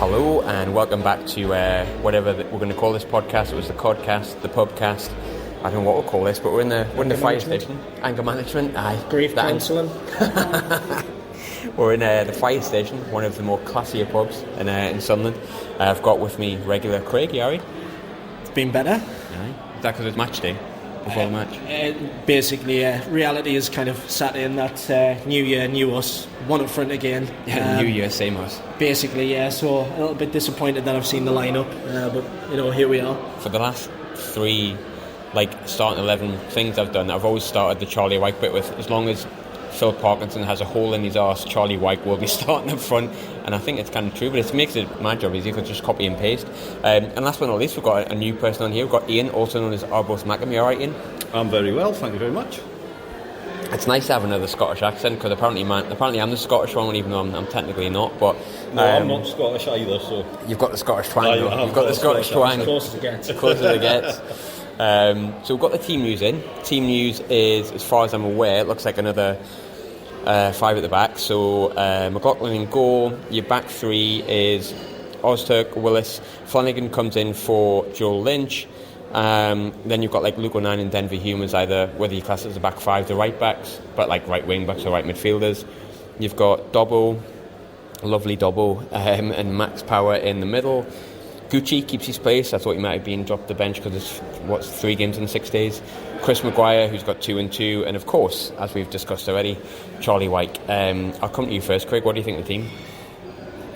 Hello and welcome back to whatever we're going to call this podcast. It was the Codcast, the Pubcast. I don't know what we'll call this, but we're in the fire station. Anger management. Aye. Grief counselling. We're in the fire station, one of the more classier pubs in Sunderland. I've got with me regular Craig. You alright? It's been better. Aye. Is that because it's match day? Before the match? Basically, reality is kind of sat in that new year, new us, one up front again. New year, same us. Basically, yeah, so a little bit disappointed that I've seen the lineup, but here we are. For the last three, starting 11 things I've done, I've always started the Charlie White bit with, as long as Phil Parkinson has a hole in his arse, Charlie White will be starting up front, and I think it's kind of true, but it makes my job easy if I just copy and paste. And last but not least, we've got a new person on here. We've got Ian, also known as Arbos Macam. You alright, Ian? I'm very well, thank you very much. It's nice to have another Scottish accent, because apparently I'm the Scottish one, even though I'm technically not. But no, I'm not Scottish either. So you've got the Scottish twang. You've got the Scottish twang. As close as it gets. Close as it gets. So we've got the team news in. Team news is, as far as I'm aware, it looks like another 5 at the back. So McLaughlin in goal. Your back three is Ozturk, Willis. Flanagan comes in for Joel Lynch. Then you've got Luke O'Nien and Denver Hume as either, whether you class it as a back five, the right backs, but right wing backs or right midfielders. You've got Dobbo, lovely Dobbo, and Max Power in the middle. Gucci keeps his place. I thought he might have been dropped the bench because it's 3 games in 6 days. Chris Maguire, who's got 2 and 2, and of course, as we've discussed already, Charlie White. I'll come to you first, Craig. What do you think of the team?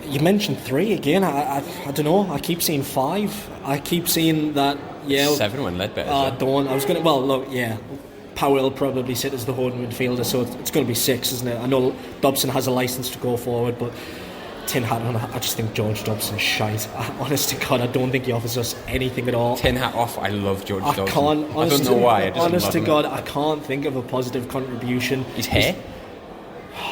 You mentioned 3 again. I don't know. I keep seeing 5. I keep seeing that. Yeah, 7 when Ledbetter. Don't. I was going to. Well, look, yeah. Powell will probably sit as the holding midfielder, so it's going to be 6, isn't it? I know Dobson has a licence to go forward, but Tin Hat on, I just think George Dobson's shite. Honest to God, I don't think he offers us anything at all. Tin Hat off, I love George Dobson. I don't know why. Honest to God, I can't think of a positive contribution. His hair?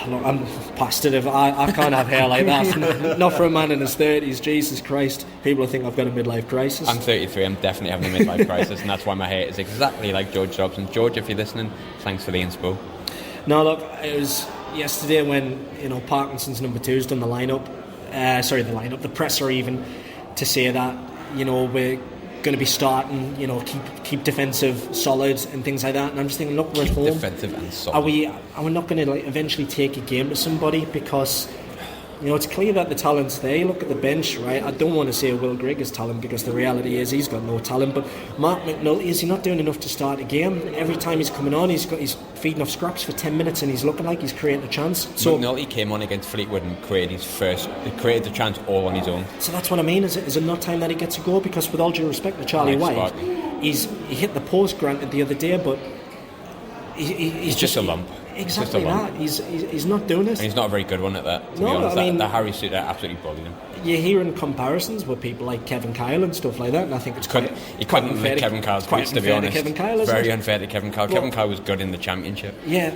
Look, I'm past it. I can't have hair like that. Not for a man in his 30s. Jesus Christ. People think I've got a midlife crisis. I'm 33. I'm definitely having a midlife crisis, and that's why my hair is exactly like George Dobson. George, if you're listening, thanks for the inspo. No, look, it was yesterday when Parkinson's number 2's done the lineup. The presser even, to say that we're going to be starting, keep defensive solid and things like that. And I'm just thinking, look, we're at home. Defensive and solid. Are we not going to eventually take a game to somebody? Because it's clear that the talent's there. You look at the bench, right? I don't want to say Will Grigg is talent, because the reality is he's got no talent. But Mark McNulty, is he not doing enough to start a game? Every time he's coming on, he's feeding off scraps for 10 minutes, and he's looking like he's creating a chance. So McNulty came on against Fleetwood and created the chance all on his own. So that's what I mean. Is it not time that he gets a goal? Because with all due respect to Charlie White, he hit the post, granted, the other day, but he's just a lump. Exactly that. He's not doing it. And he's not a very good one at that, to be honest. The Harry suit absolutely bullied him. You're hearing comparisons with people like Kevin Kyle and stuff like that, and I think it's you couldn't make Kevin Kyle's boots, to be honest. Kevin Kyle, very unfair to Kevin Kyle. Kevin Kyle was good in the Championship. Yeah,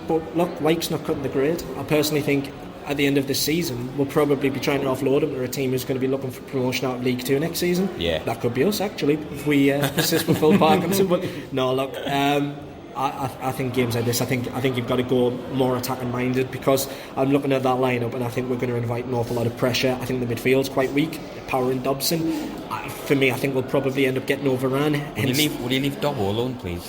but look, White's not cutting the grade. I personally think at the end of this season we'll probably be trying to offload him to a team who's going to be looking for promotion out of League 2 next season. Yeah, that could be us, actually, if we persist with Phil Parkinson. But no, look, I think games like this, I think you've got to go more attacking minded, because I'm looking at that lineup and I think we're going to invite an awful lot of pressure. I think the midfield's quite weak. Power and Dobson, for me, I think we'll probably end up getting overrun. Will you leave Dobbo alone, please?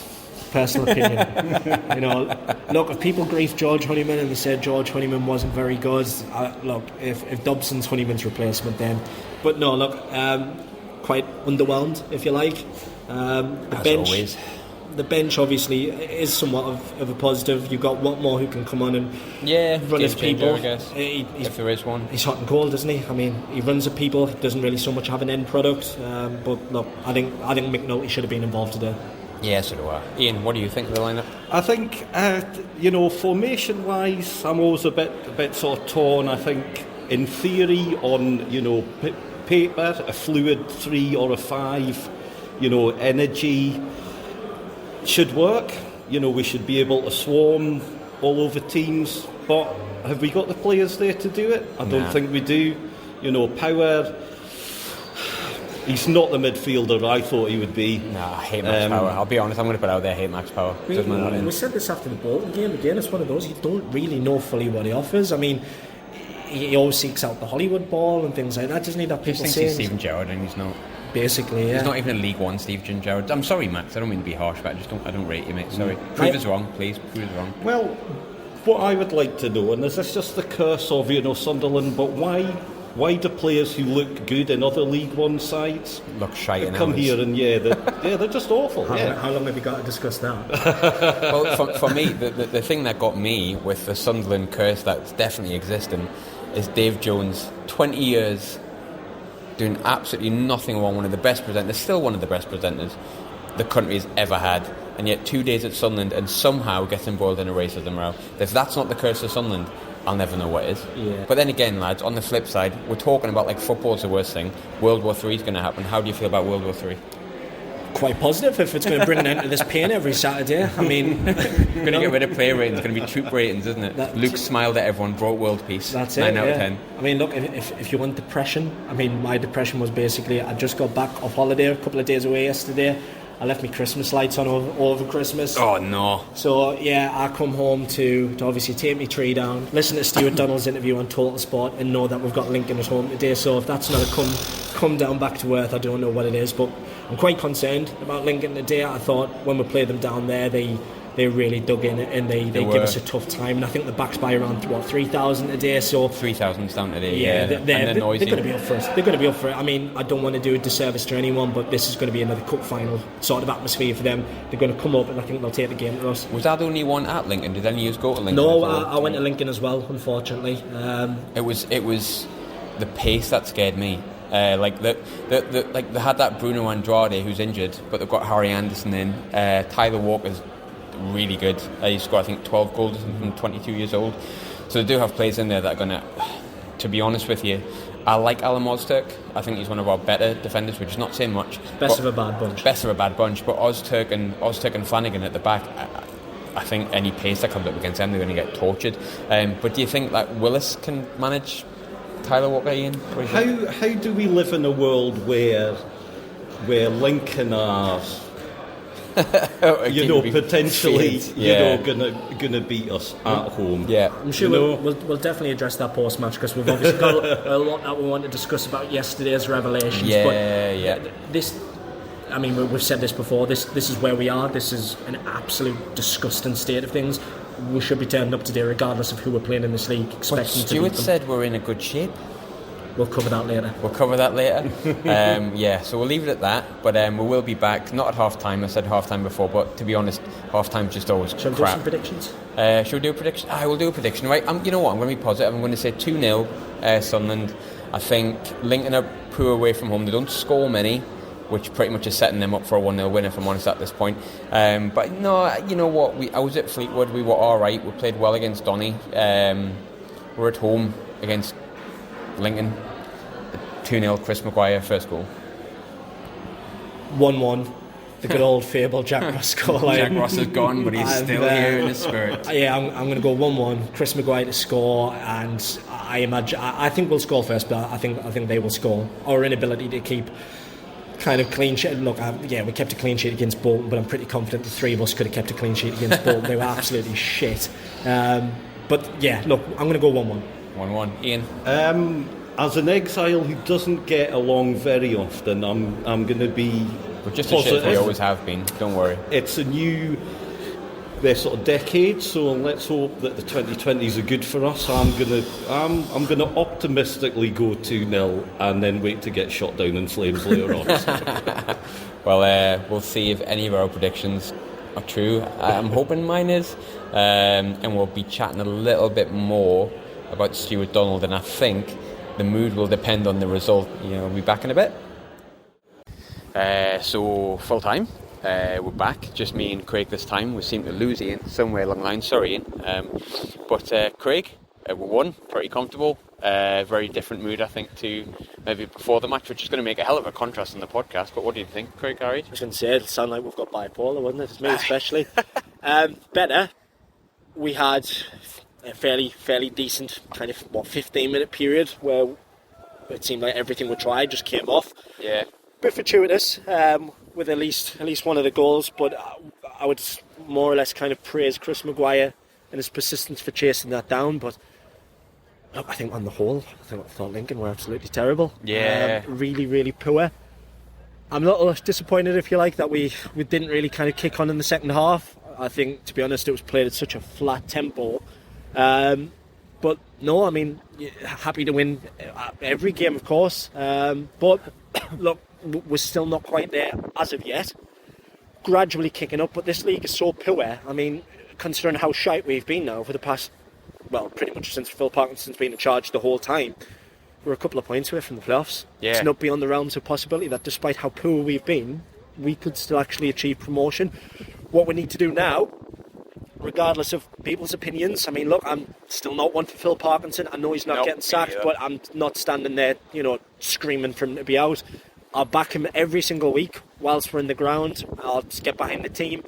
Personal opinion. Look, if people grief George Honeyman and they said George Honeyman wasn't very good, look, if Dobson's Honeyman's replacement, then. But no, look, quite underwhelmed, if you like. Always. The bench obviously is somewhat of a positive. You've got Watmore who can come on and run his people. I guess, if there is one. He's hot and cold, isn't he? I mean, he runs at people. He doesn't really so much have an end product. But look, I think McNulty should have been involved today. Yeah, so do I. Ian, what do you think of the lineup? I think formation-wise, I'm always a bit sort of torn. I think in theory, on paper, a fluid 3 or a 5, energy should work. We should be able to swarm all over teams, but have we got the players there to do it? I don't think we do. Power, he's not the midfielder I thought he would be. Nah, I hate Max Power. I'll be honest, I'm going to put it out there, I hate Max Power. We said this after the Bolton game again, it's one of those, you don't really know fully what he offers. I mean, he always seeks out the Hollywood ball and things like that, doesn't he? That people thinks say he's Steven Gerrard and he's not. Basically, yeah. He's not even a League One Steven Gerrard. I'm sorry, Max. I don't mean to be harsh, but I don't rate you, mate. Sorry. Prove us wrong, please. Prove us wrong. Well, what I would like to know, and is this just the curse of Sunderland? But why do players who look good in other League One sides look shite and come here and they're just awful? How long have you got to discuss that? Well, for me, the thing that got me with the Sunderland curse that's definitely existing is Dave Jones. 20 years doing absolutely nothing wrong. One of the best presenters, still one of the best presenters the country's ever had, and yet 2 days at Sunderland and somehow gets embroiled in a racism row. If that's not the curse of Sunderland, I'll never know what is. Yeah. But then again, lads, on the flip side, we're talking about like football's the worst thing. World War III is going to happen. How do you feel about World War III? Quite positive if it's going to bring an end to this pain every Saturday. I mean, we're going to get rid of player ratings. It's going to be troop ratings, isn't it? Luke smiled at everyone, brought world peace. That's 9 it. out of 10. I mean, look, if you want depression, I mean, my depression was basically I just got back off holiday a couple of days away yesterday. I left my Christmas lights on over Christmas. Oh no! So yeah, I come home to obviously take my tree down, listen to Stewart Donald's interview on Total Sport, and know that we've got Lincoln at home today. So if that's not a come down back to earth, I don't know what it is. But I'm quite concerned about Lincoln today. I thought when we played them down there, they really dug in and they give us a tough time. And I think the back's by around 3,000 a day. So 3,000's down today. Yeah, they're going noisy. to be up for it. They're going to be up for it. I mean, I don't want to do a disservice to anyone, but this is going to be another cup final sort of atmosphere for them. They're going to come up, and I think they'll take the game to us. Was that the only one at Lincoln? Did any of you go to Lincoln? No, I went to Lincoln as well. Unfortunately, it was the pace that scared me. Like they had that Bruno Andrade who's injured, but they've got Harry Anderson in. Tyler Walker's really good. He scored I think 12 goals from 22 years old. So they do have players in there that are going to be honest with you, I like Alan Ozturk. I think he's one of our better defenders, which is not saying much. Best of a bad bunch. But Ozturk and Flanagan at the back, I think any pace that comes up against them, they're going to get tortured. But do you think that Willis can manage Tyler Walker, Ian? How do we live in a world where Lincoln are potentially gonna beat us at home? Yeah, I'm sure we'll definitely address that post match because we've obviously got a lot that we want to discuss about yesterday's revelations. This, I mean, we've said this before. This is where we are. This is an absolute disgusting state of things. We should be turning up today regardless of who we're playing in this league. Expecting to beat them. Stewart said we're in a good shape. We'll cover that later. So we'll leave it at that. But we will be back, not at half-time. I said half-time before, but to be honest, half-time's just always Shall we crap. do some predictions? Shall we do a prediction? I will do a prediction, right? You know what? I'm going to be positive. I'm going to say 2-0 Sunderland. I think Lincoln are poor away from home. They don't score many, which pretty much is setting them up for a 1-0 win, if I'm honest, at this point. But no, you know what? I was at Fleetwood. We were all right. We played well against Donny. We're at home against Lincoln. 2-0 Chris Maguire, first goal. 1-1. The good old fable Jack Ross scoreline. Jack Ross is gone, but he's still here in his spirit. Yeah, I'm going to go 1-1. Chris Maguire to score, and I think we'll score first, but I think they will score. Our inability to keep kind of clean sheet. Look, we kept a clean sheet against Bolton, but I'm pretty confident the three of us could have kept a clean sheet against Bolton. They were absolutely shit. But yeah, look, I'm going to go 1-1. 1-1. Ian? As an exile who doesn't get along very often, I'm going to be We're just positive. As shit we always have been. Don't worry. It's a new sort of decade, so let's hope that the 2020s are good for us. I'm gonna optimistically go 2-0 and then wait to get shot down in flames later on. Well, we'll see if any of our predictions are true. I'm hoping mine is, and we'll be chatting a little bit more about Stewart Donald, and I think the mood will depend on the result. We'll be back in a bit. So full time, we're back. Just me and Craig this time. We seem to lose Ian somewhere along the line. Sorry, Ian. But Craig, we won. Pretty comfortable. Very different mood, I think, to maybe before the match, which is going to make a hell of a contrast in the podcast. But what do you think, Craig? Harry? I was going to say, it'll sound like we've got bipolar, wouldn't it? It's me especially. Better. We had a fairly decent kind of 15-minute period where it seemed like everything we tried just came off. Yeah. Bit fortuitous with at least one of the goals, but I would more or less kind of praise Chris Maguire and his persistence for chasing that down. But Look, I think on the whole, I thought Lincoln were absolutely terrible. Yeah. Really, really poor. I'm a little disappointed, if you like, that we didn't really kind of kick on in the second half. I think, to be honest, it was played at such a flat tempo. But no, I mean, happy to win every game, of course. But look, we're still not quite there as of yet. Gradually kicking up, but this league is so poor. I mean, considering how shite we've been now for the past, well, pretty much since Phil Parkinson's been in charge the whole time, we're a couple of points away from the playoffs. Yeah. It's not beyond the realms of possibility that despite how poor we've been, we could still actually achieve promotion. What we need to do now, regardless of people's opinions, I mean, look, I'm still not one for Phil Parkinson. I know he's not getting sacked, but I'm not standing there, screaming for him to be out. I'll back him every single week whilst we're in the ground. I'll just get behind the team.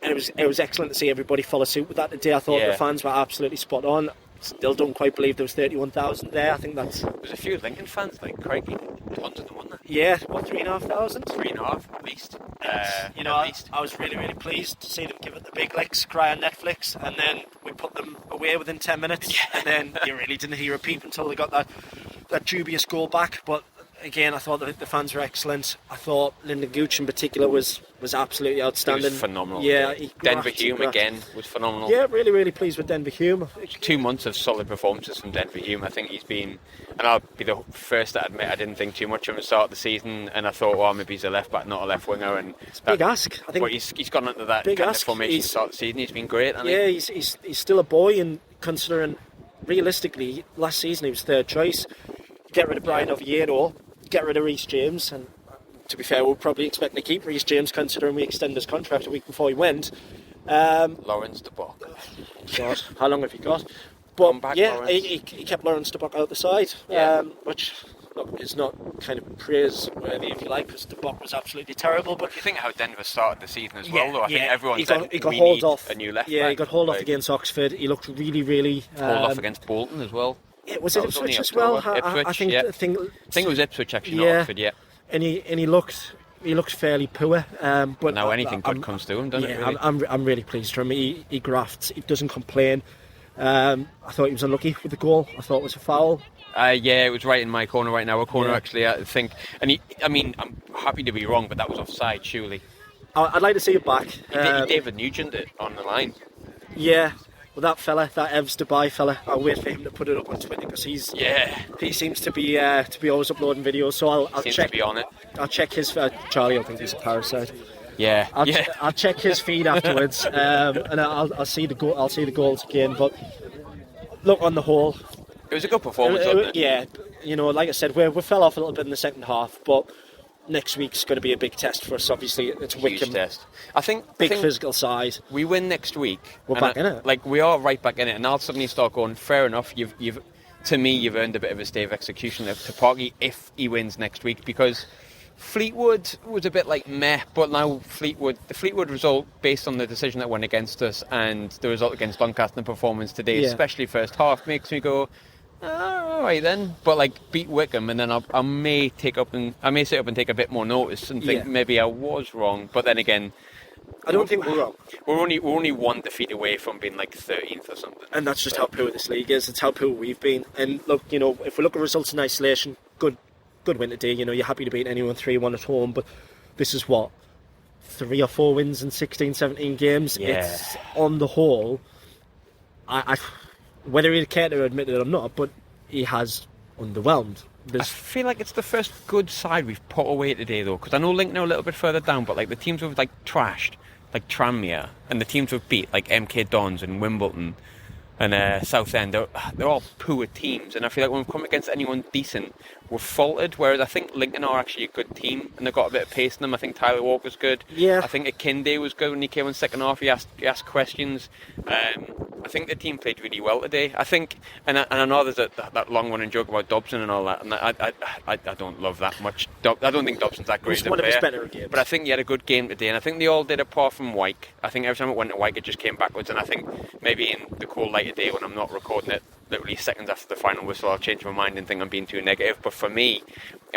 And it was excellent to see everybody follow suit with that today. I thought the fans were absolutely spot on. Still don't quite believe there was 31,000 there. I think that's... There's a few Lincoln fans, like crikey, tons of them, wasn't there? Yeah, what, 3,500? 3.5 at least. I was really, really pleased to see them give it the big licks, cry on Netflix, and then we put them away within 10 minutes. Yeah. And then you really didn't hear a peep until they got that dubious goal back. But again, I thought that the fans were excellent. I thought Lyndon Gooch in particular was absolutely outstanding. He was phenomenal. Yeah, Denver Hume again was phenomenal. Yeah, really, really pleased with Denver Hume. 2 months of solid performances from Denver Hume. I think he's been, and I'll be the first to admit I didn't think too much of him at the start of the season, and I thought, well, maybe he's a left back, not a left winger. And it's a big ask. I think. But he's gone into that big kind ask. of formation start of the season. He's been great. Yeah, he's still a boy, and considering realistically last season he was third choice. Get rid of Brian Oviedo, get rid of Reece James, and to be fair, we're probably expecting to keep Reece James considering we extended his contract a week before he went. Lawrence de Bock. God, how long have you got? But back, yeah, he kept Lawrence de Bock out the side, which look, is not kind of praiseworthy, if you like, because de Bock was absolutely terrible. But you think how Denver started the season as well, though? I think everyone he said got we hauled need off. a new left Yeah, back. he got hauled off against Oxford. He looked really, really... hauled off against Bolton as well. Yeah, was it Ipswich as well? Ipswich, I think it was Ipswich actually, not Oxford. Yeah, and he looked fairly poor. But now anything good comes to him, doesn't it? Really? I'm really pleased for him. He grafts. He doesn't complain. I thought he was unlucky with the goal. I thought it was a foul. Yeah, it was right in my corner, right in our corner actually. I think, and I'm happy to be wrong, but that was offside, surely. I'd like to see it back. He David Nugent it on the line. Yeah. Well, that Evs Dubai fella, I'll wait for him to put it up on Twitter because he seems to be always uploading videos. So I'll check. To be on it. I'll check his Charlie. I think he's a parasite. Yeah. I'll check his feed afterwards, and I'll see the goal. I'll see the goals again. But look, on the whole, it was a good performance, wasn't it? Yeah. Like I said, we fell off a little bit in the second half, but next week's going to be a big test for us. Obviously, it's Wickham. Huge test. I think physical side. We win next week. We're back in it. Like we are right back in it, and I'll suddenly start going. Fair enough. You've earned a bit of a stay of execution to Parky if he wins next week, because Fleetwood was a bit like meh, but now the Fleetwood result based on the decision that went against us and the result against Doncaster and the performance today, especially first half, makes me go, all right then. But like beat Wickham, and then I may sit up and take a bit more notice and think maybe I was wrong. But then again, I don't think we're wrong. We're only one defeat away from being like 13th or something. And that's just how poor this league is. It's how poor we've been. And look, if we look at results in isolation, good win today. You're happy to beat anyone 3-1 at home, but this is what, 3 or 4 wins in 16, 17 games. Yeah. It's on the whole, I whether he'd care to admit it or not, but he has underwhelmed. I feel like it's the first good side we've put away today, though, because I know Lincoln are a little bit further down, but like the teams we've like trashed, like Tranmere, and the teams we've beat, like MK Dons and Wimbledon and Southend, they're all poor teams, and I feel like when we've come against anyone decent, we're faltered, whereas I think Lincoln are actually a good team, and they've got a bit of pace in them. I think Tyler Walker's good. Yeah. I think Akinde was good when he came in second half. He asked questions. I think the team played really well today. I think, and I know there's that long-running joke about Dobson and all that, and I don't love that much. I don't think Dobson's that great. It was one of his better games. But I think he had a good game today, and I think they all did apart from Wyke. I think every time it went to Wyke, it just came backwards, and I think maybe in the cold light of day when I'm not recording it, literally seconds after the final whistle, I'll change my mind and think I'm being too negative. But for me,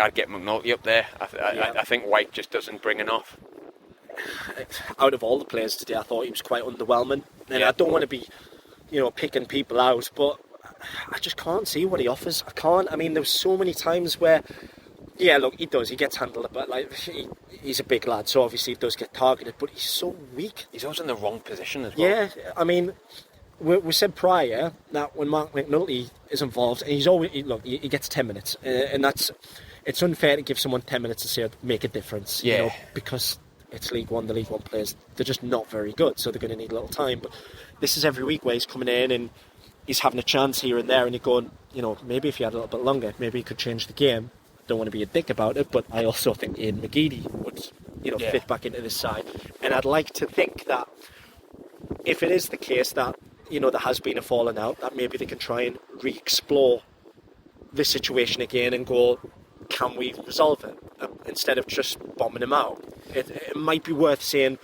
I'd get McNulty up there. I think Wyke just doesn't bring enough. Out of all the players today, I thought he was quite underwhelming. And I don't want to be, picking people out, but I just can't see what he offers. I can't. I mean, there's so many times where, yeah, look, he does. He gets handled, but like he's a big lad, so obviously he does get targeted. But he's so weak. He's always in the wrong position as well. Yeah, I mean, we said prior that when Mark McNulty is involved, and he gets 10 minutes, and it's unfair to give someone 10 minutes to say make a difference. Yeah. You know, because it's League One. The League One players, they're just not very good, so they're going to need a little time. But this is every week where he's coming in and he's having a chance here and there, and you're going, you know, maybe if he had a little bit longer, maybe he could change the game. Don't want to be a dick about it, but I also think Ian McGeady would, fit back into this side. And I'd like to think that if it is the case that, there has been a falling out, that maybe they can try and re-explore the situation again and go, can we resolve it? Instead of just bombing him out. It might be worth saying,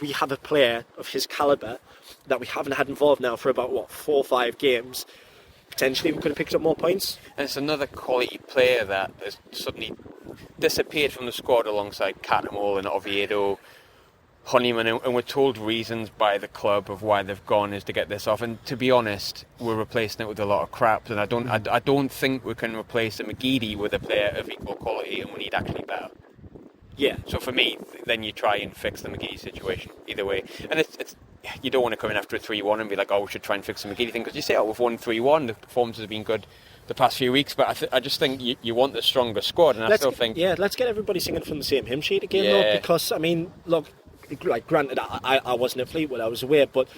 we have a player of his calibre that we haven't had involved now for about, 4 or 5 games. Potentially we could have picked up more points. And it's another quality player that has suddenly disappeared from the squad alongside Catamol and Oviedo, Honeyman, and we're told reasons by the club of why they've gone is to get this off. And to be honest, we're replacing it with a lot of crap. And I don't think we can replace a McGeady with a player of equal quality, and we need actually better. Yeah. So for me, then you try and fix the McGeady situation either way. And it's you don't want to come in after a 3-1 and be like, we should try and fix the McGeady thing, because you say, we've won 3-1, the performance has been good the past few weeks, but I just think you want the stronger squad, and let's get everybody singing from the same hymn sheet again, though, because, I mean, look, like, granted, I wasn't at Fleetwood, I was away, but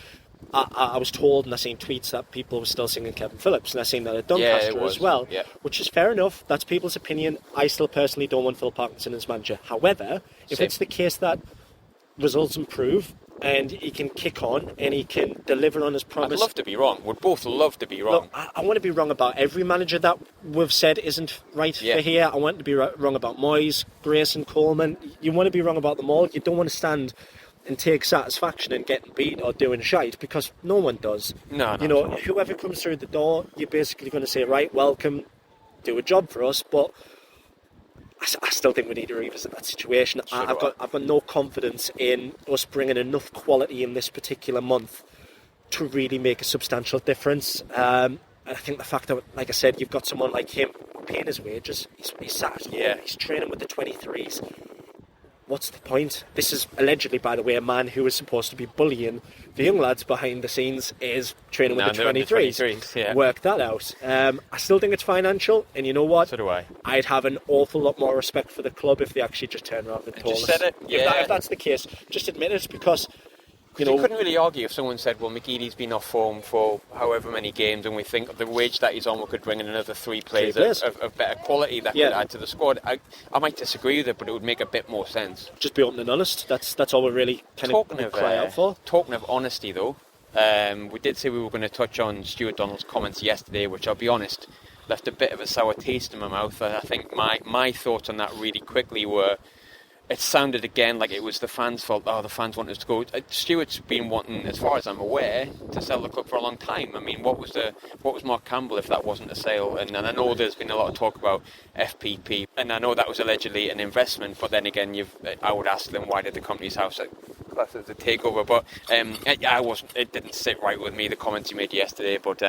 I was told, and I seen tweets that people were still singing Kevin Phillips, and I seen that at Doncaster as well, which is fair enough. That's people's opinion. I still personally don't want Phil Parkinson as manager. However, if it's the case that results improve and he can kick on and he can deliver on his promise, I'd love to be wrong. We'd both love to be wrong. Look, I want to be wrong about every manager that we've said isn't right for here. I want to be wrong about Moyes, Grayson, Coleman. You want to be wrong about them all. You don't want to stand and take satisfaction in getting beat or doing shite, because no one does. No, whoever comes through the door, you're basically going to say, right, welcome, do a job for us. But I still think we need to revisit that situation. I've got no confidence in us bringing enough quality in this particular month to really make a substantial difference. I think the fact that, like I said, you've got someone like him paying his wages. He's sat, he's training with the 23s. What's the point? This is allegedly, by the way, a man who is supposed to be bullying the young lads behind the scenes is training with the 23s. Work that out. I still think it's financial, and you know what? So do I. I'd have an awful lot more respect for the club if they actually just turned around and told us. Just said it. If that's the case, just admit it, because you couldn't really argue if someone said, well, McGeady's been off form for however many games, and we think the wage that he's on, we could bring in another 3 players of better quality that could add to the squad. I might disagree with it, but it would make a bit more sense. Just be open and honest. That's all we're really kind of cry out for. Talking of honesty, though, we did say we were going to touch on Stewart Donald's comments yesterday, which, I'll be honest, left a bit of a sour taste in my mouth. I think my thoughts on that really quickly were, it sounded again like it was the fans' fault. The fans want us to go. Stewart's been wanting, as far as I'm aware, to sell the club for a long time. I mean, what was Mark Campbell if that wasn't a sale? And I know there's been a lot of talk about FPP, and I know that was allegedly an investment. But then again, I would ask them, why did the company's house class as a takeover? But it didn't sit right with me, the comments he made yesterday. But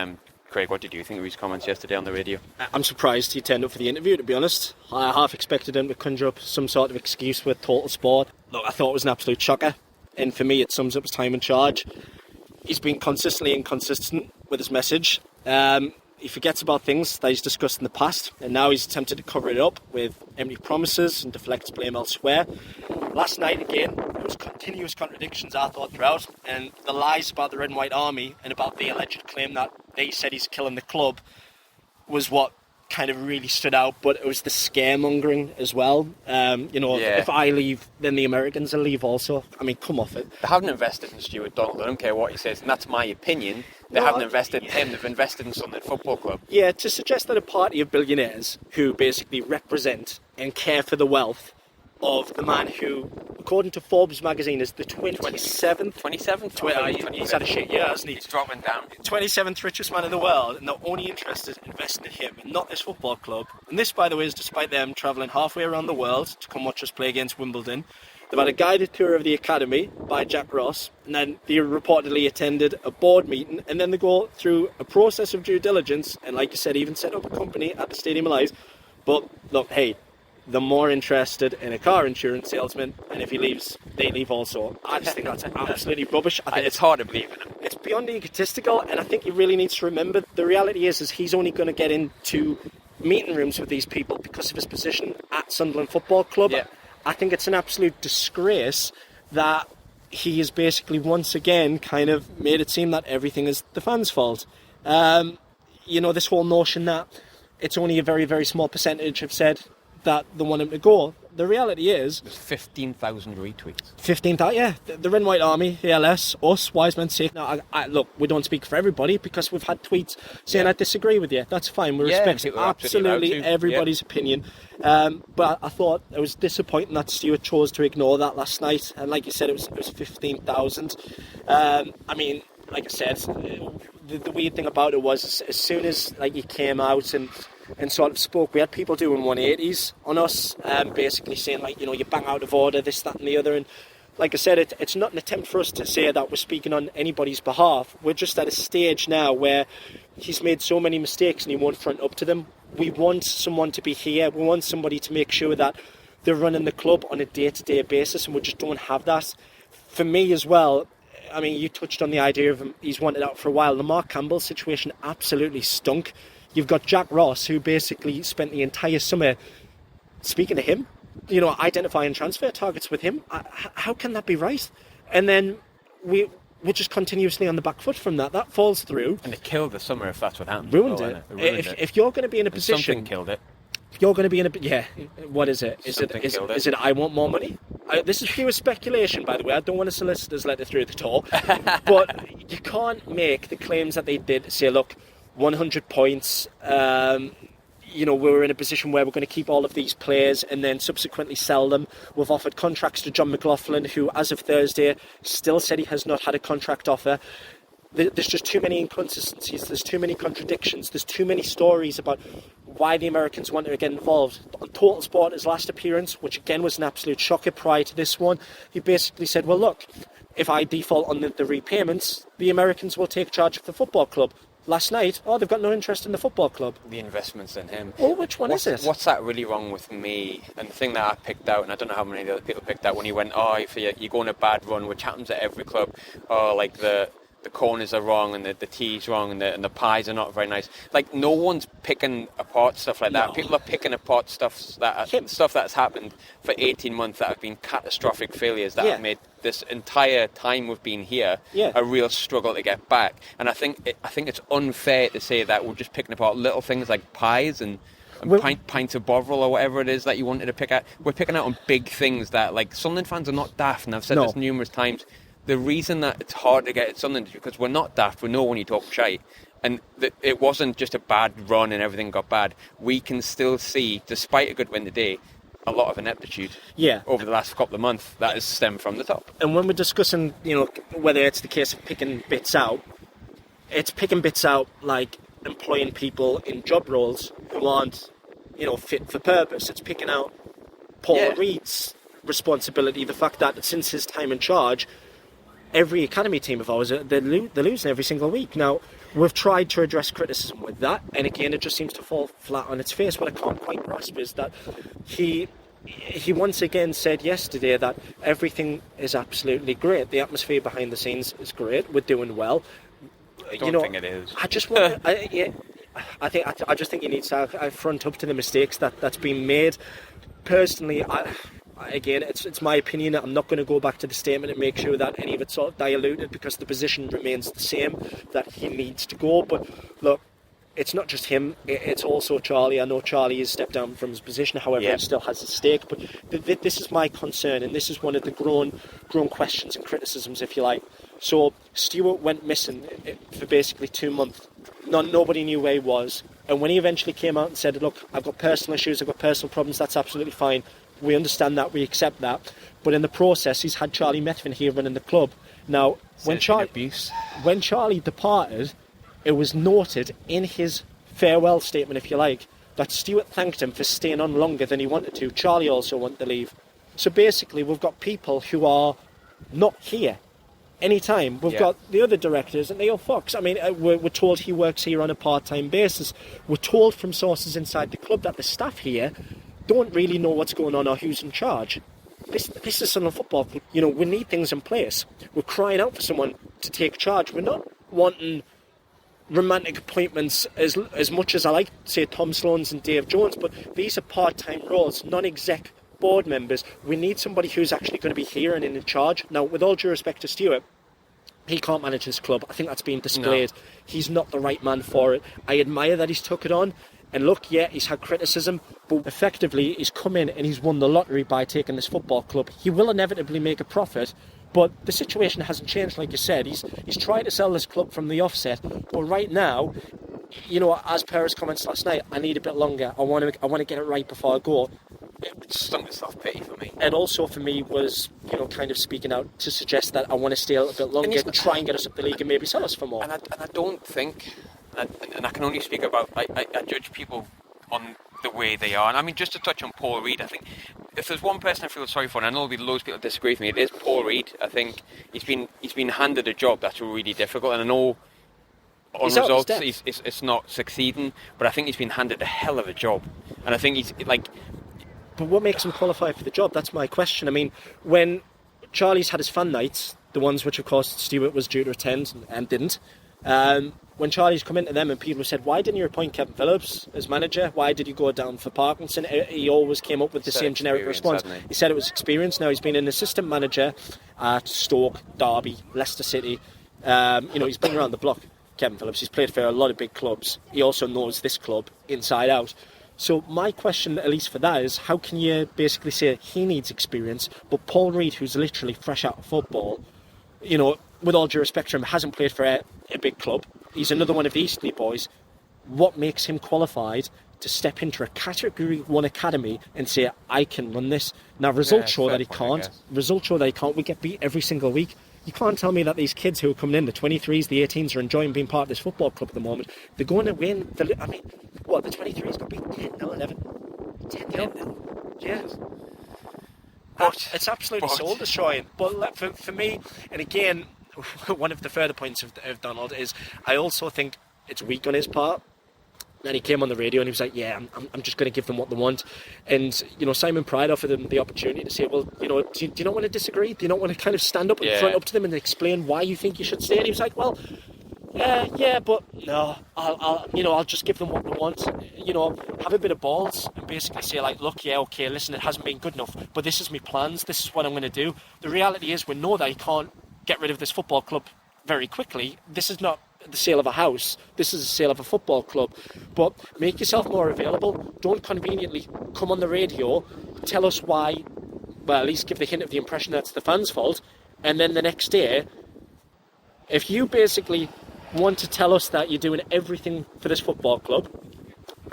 Craig, what did you think of his comments yesterday on the radio? I'm surprised he turned up for the interview, to be honest. I half expected him to conjure up some sort of excuse with Total Sport. Look, I thought it was an absolute shocker, and for me it sums up his time in charge. He's been consistently inconsistent with his message. He forgets about things that he's discussed in the past, and now he's attempted to cover it up with empty promises and deflects blame elsewhere. Last night again, there was continuous contradictions, I thought, throughout, and the lies about the Red and White Army and about the alleged claim that they said he's killing the club was what kind of really stood out. But it was the scaremongering as well. If I leave, then the Americans will leave also. I mean, come off it. They haven't invested in Stewart Donald. I don't care what he says, and that's my opinion. They haven't invested in him. They've invested in Sunderland Football Club. Yeah, to suggest that a party of billionaires who basically represent and care for the wealth of the man who, according to Forbes magazine, is the 27th. 27th? He's had a shit year, hasn't he? He's dropping down. 27th richest man in the world, and they're only interested in investing in him and not this football club. And this, by the way, is despite them travelling halfway around the world to come watch us play against Wimbledon. They've had a guided tour of the academy by Jack Ross, and then they reportedly attended a board meeting, and then they go through a process of due diligence, and like you said, even set up a company at the Stadium of Light. But look, hey, they're more interested in a car insurance salesman, and if he leaves, they leave also. I just think that's absolutely rubbish. I think It's hard to believe in him. it's beyond egotistical, and I think he really needs to remember the reality is he's only going to get into meeting rooms with these people because of his position at Sunderland Football Club. Yeah. I think it's an absolute disgrace that he has basically once again kind of made it seem that everything is the fans' fault. This whole notion that it's only a very, very small percentage have said that they want him to go. The reality is... There's 15,000 retweets. 15,000, yeah. The Red and White Army, ALS, us, Wise Men Say. Now, look, we don't speak for everybody because we've had tweets saying I disagree with you. That's fine. We respect absolutely everybody's opinion. But I thought it was disappointing that Stewart chose to ignore that last night. And like you said, it was 15,000. Like I said, the weird thing about it was as soon as he came out and sort of spoke, we had people doing 180s on us, basically saying you bang out of order, this, that and the other. And like I said, it's not an attempt for us to say that we're speaking on anybody's behalf. We're just at a stage now where he's made so many mistakes and he won't front up to them. We want someone to be here. We want somebody to make sure that they're running the club on a day-to-day basis, and we just don't have that. For me as well, you touched on the idea of him, he's wanted out for a while. The Mark Campbell situation absolutely stunk. You've got Jack Ross, who basically spent the entire summer speaking to him, identifying transfer targets with him. How can that be right? And then we're just continuously on the back foot from that. That falls through. And it killed the summer if that's what happened. Ruined it. If you're going to be in a position... Something killed it. If you're going to be in a... Yeah, what is it? Is it I want more money? This is pure speculation, by the way. I don't want a solicitor's letter through the door. But you can't make the claims that they did, say, look, 100 points, we're in a position where we're going to keep all of these players and then subsequently sell them. We've offered contracts to John McLaughlin, who, as of Thursday, still said he has not had a contract offer. There's just too many inconsistencies, there's too many contradictions, there's too many stories about why the Americans want to get involved. On Total Sport, his last appearance, which again was an absolute shocker prior to this one, he basically said, well, look, if I default on the repayments, the Americans will take charge of the football club. Last night, they've got no interest in the football club. The investments in him. Oh, which one is it? What's that really wrong with me? And the thing that I picked out, and I don't know how many other people picked out, when he went, if you go on a bad run, which happens at every club, the corners are wrong and the tee's wrong and the pies are not very nice. No one's picking apart stuff like that. No. People are picking apart stuff that's happened for 18 months that have been catastrophic failures that have made this entire time we've been here a real struggle to get back. And I think it's unfair to say that we're just picking apart little things like pies and pints of Bovril or whatever it is that you wanted to pick at. We're picking out on big things that, Sunderland fans are not daft, and I've said this numerous times. The reason that it's hard to get at Sunderland is because we're not daft. We know when you talk shite. And it wasn't just a bad run and everything got bad. We can still see, despite a good win today, a lot of ineptitude over the last couple of months that has stemmed from the top. And when we're discussing, whether it's the case of picking bits out, it's picking bits out like employing people in job roles who aren't, fit for purpose. It's picking out Paul Reed's responsibility, the fact that since his time in charge, every academy team of ours, they're losing every single week. Now, we've tried to address criticism with that, and again, it just seems to fall flat on its face. What I can't quite grasp is that he once again said yesterday that everything is absolutely great. The atmosphere behind the scenes is great. We're doing well. I don't think it is. I just want. I just think he needs to front up to the mistakes that's been made. Personally, again, it's my opinion. I'm not going to go back to the statement and make sure that any of it's sort of diluted, because the position remains the same, that he needs to go. But look, it's not just him, it's also Charlie. I know Charlie has stepped down from his position, however, he still has a stake. But this is my concern, and this is one of the grown questions and criticisms, if you like. So Stewart went missing for basically 2 months. Nobody knew where he was. And when he eventually came out and said, look, I've got personal issues, I've got personal problems, that's absolutely fine. We understand that, we accept that. But in the process, he's had Charlie Methven here running the club. Now, when Charlie departed, it was noted in his farewell statement, if you like, that Stewart thanked him for staying on longer than he wanted to. Charlie also wanted to leave. So basically, we've got people who are not here anytime. We've got the other directors, and Neil Fox. I mean, we're told he works here on a part-time basis. We're told from sources inside the club that the staff here don't really know what's going on or who's in charge. This is Sunderland Football Club. You know, we need things in place. We're crying out for someone to take charge. We're not wanting romantic appointments as much as I like, say, Tom Sloan's and Dave Jones, but these are part-time roles, non-exec board members. We need somebody who's actually going to be here and in charge. Now, with all due respect to Stewart, he can't manage this club. I think that's been displayed. No. He's not the right man for it. I admire that he's took it on. And look, yeah, he's had criticism, but effectively he's come in and he's won the lottery by taking this football club. He will inevitably make a profit, but the situation hasn't changed, like you said. He's tried to sell this club from the offset, but right now, you know, as per his comments last night, I need a bit longer. I want to get it right before I go. It stung the soft pity for me. And also for me was, you know, kind of speaking out to suggest that I want to stay a little bit longer and try and get us up the league and maybe sell us for more. And I don't think, and I can only speak about, I judge people on the way they are. And I mean, just to touch on Paul Reed, I think if there's one person I feel sorry for, and I know there'll be loads of people disagree with me, it is Paul Reed. I think he's been handed a job that's really difficult, and I know on results it's not succeeding, but I think he's been handed a hell of a job. And I think he's like... But what makes him qualified for the job? That's my question. I mean, when Charlie's had his fan nights, the ones which of course Stewart was due to attend and didn't, when Charlie's come into them and people have said, why didn't you appoint Kevin Phillips as manager? Why did you go down for Parkinson? He always came up with the same generic response. He said it was experience. Now he's been an assistant manager at Stoke, Derby, Leicester City. You know, he's been around the block, Kevin Phillips. He's played for a lot of big clubs. He also knows this club inside out. So my question, at least for that, is how can you basically say he needs experience, but Paul Reed, who's literally fresh out of football, you know, with all due respect to him, hasn't played for a big club. He's another one of the Eastleigh boys. What makes him qualified to step into a Category 1 academy and say, I can run this? Now, results show that he can't. Results show that he can't. We get beat every single week. You can't tell me that these kids who are coming in, the 23s, the 18s, are enjoying being part of this football club at the moment. They're going to win. I mean, what, the 23s got beat 10-0, 11? 10-0? Yeah. It's absolutely soul-destroying. But for me, and again, one of the further points of Donald is I also think it's weak on his part. And he came on the radio and he was like, yeah, I'm just going to give them what they want. And, you know, Simon Pride offered him the opportunity to say, well, you know, do you not want to disagree? Do you not want to kind of stand up in front up to them and explain why you think you should stay? And he was like, well, yeah, but no, I'll just give them what they want. You know, have a bit of balls and basically say like, look, yeah, okay, listen, it hasn't been good enough, but this is my plans. This is what I'm going to do. The reality is we know that he can't get rid of this football club very quickly. This is not the sale of a house. This is the sale of a football club. But make yourself more available. Don't conveniently come on the radio, tell us why, well, at least give the hint of the impression that's the fans' fault, and then the next day, if you basically want to tell us that you're doing everything for this football club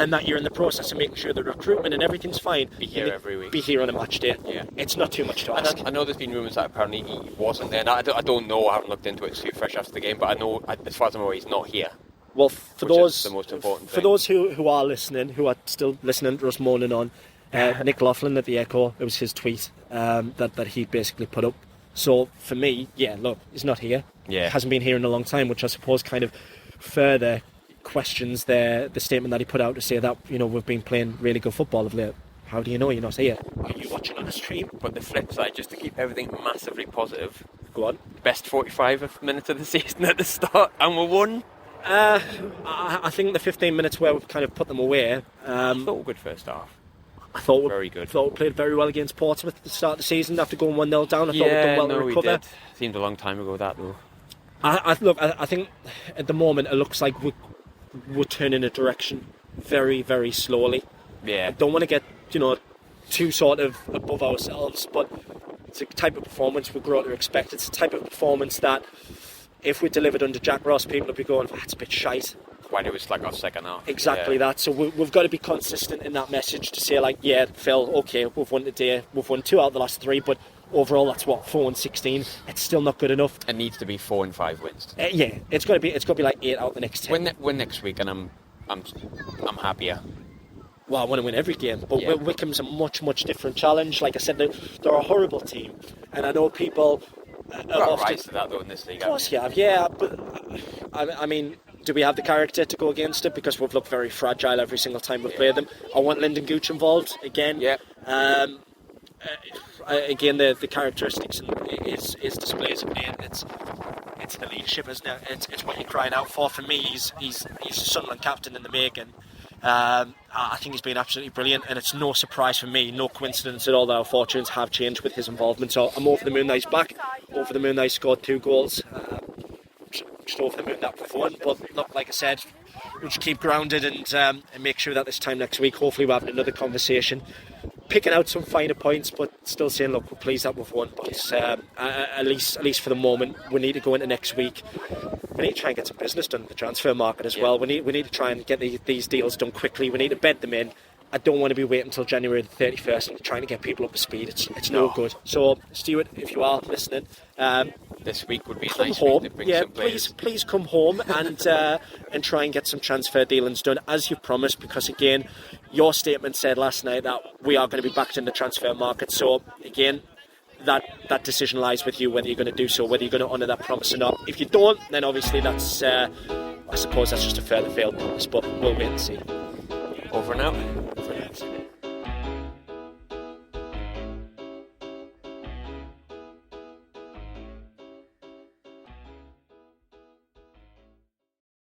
and that you're in the process of making sure the recruitment and everything's fine, be here every week. Be here on a match day. Yeah. It's not too much to ask. I know there's been rumours that apparently he wasn't there. I don't know, I haven't looked into it too fresh after the game, but I know, as far as I'm aware, he's not here. Well, for those the most important for those who are listening, who are still listening to us moaning on, Nick Laughlin at the Echo, it was his tweet that he basically put up. So for me, yeah, look, he's not here. Yeah. Hasn't been here in a long time, which I suppose kind of further questions the statement that he put out to say that, you know, we've been playing really good football of late. How do you know you're not here? Are you watching on a stream? But the flip side, just to keep everything massively positive, go on. Best 45 minutes of the season at the start, and we won. I think the 15 minutes where we've kind of put them away. I thought we were good first half. I thought we very good. Thought we played very well against Portsmouth at the start of the season after going 1-0 down. I thought we'd done well to recover. We did. Seemed a long time ago that though. I think at the moment it looks like we're turning a direction very, very slowly. Yeah. I don't want to get, you know, too sort of above ourselves, but it's a type of performance we grow to expect. It's a type of performance that if we delivered under Jack Ross, people would be going, that's a bit shite. When it was like our second half. Exactly that. So we've got to be consistent in that message to say like, yeah, Phil, okay, we've won today. We've won 2 out of the last 3, but overall that's what, 4-16. It's still not good enough. It needs to be 4 and 5 wins. Yeah, it's got to be like 8 out of the next 10. Win next week, and I'm happier. Well, I want to win every game, but Yeah. Wycombe's a much, much different challenge. Like I said, they're a horrible team, and I know people Got rights to that though in this league. Of course you have, yeah, but I mean, do we have the character to go against it? Because we've looked very fragile every single time we've played them. I want Lyndon Gooch involved again. Yeah. Again, the characteristics is displays of play. It's the leadership, isn't it? It's what you're crying out for. For me, he's a Sunderland captain in the making. I think he's been absolutely brilliant, and it's no surprise for me, no coincidence at all that our fortunes have changed with his involvement. So I'm over the moon that he's back, over the moon that he scored 2 goals, just over the moon that we've won. But look, like I said, we'll just keep grounded and make sure that this time next week, hopefully we're having another conversation, picking out some finer points, but still saying, look, we're pleased that we've won. But at least for the moment, we need to go into next week. We need to try and get some business done in the transfer market as well. We need to try and get these deals done quickly. We need to bed them in. I don't want to be waiting until January the 31st and trying to get people up to speed. It's no good. So, Stewart, if you are listening, this week would be come nice home. to bring Yeah, some players. please come home and try and get some transfer dealings done as you promised. Because again, your statement said last night that we are going to be backed in the transfer market. So again, that decision lies with you whether you're going to do so, whether you're going to honour that promise or not. If you don't, then obviously that's I suppose that's just a further failed promise. But we'll wait and see. Over and out.